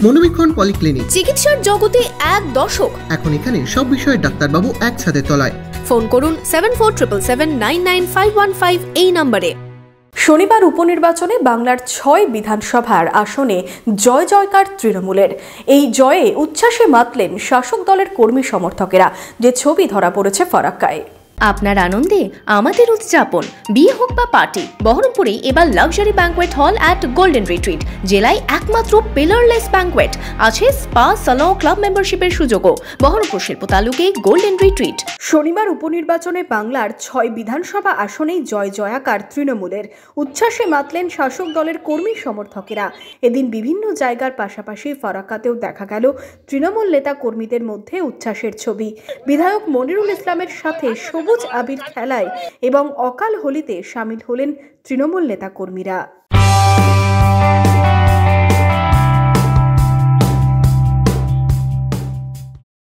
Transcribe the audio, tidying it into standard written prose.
মনোবীক্ষণ polyclinic, চিকিৎসার জগতে এক দশক। এখন এখানে সব বিষয়ে ডাক্তারবাবু একসাথে তলায়। ফোন করুন 7477799515 এই নম্বরে। শনিবার উপনির্বাচনে বাংলার 6 বিধানসভার আসনে জয় জয়কার তৃণমূলের। এই জয়ে উচ্ছ্বাসে মাতলেন শাসক দলের কর্মী সমর্থকেরা, যে ছবি ধরা পড়েছে ফরাক্কায়। আপনার আনন্দে আমাদের উদযাপন। বিয়ে হোক বা পার্টি, বহরমপুরে এবার luxury banquet hall at golden retreat. জেলায় একমাত্র পিলারলেস ব্যাঙ্কোয়েট, আছে স্পা, সালন, ক্লাব মেম্বারশিপের সুযোগও। বহরমপুর শিল্প তালুকে গোল্ডেন রিট্রিট। শনিবার উপনির্বাচনে বাংলার 6 বিধানসভা আসনেই জয় জয়াকার তৃণমূলের। উচ্ছ্বাসে মাতলেন শাসক দলের কর্মী সমর্থকেরা। এদিন বিভিন্ন জায়গার পাশাপাশি ফরাক্কাতেও দেখা গেল তৃণমূল নেতা কর্মীদের মধ্যে উচ্ছ্বাসের ছবি। বিধায়ক মনিরুল ইসলামের সাথে সবুজ আবির খেলায় এবং অকাল হোলিতে সামিল হলেন তৃণমূল নেতা কর্মীরা।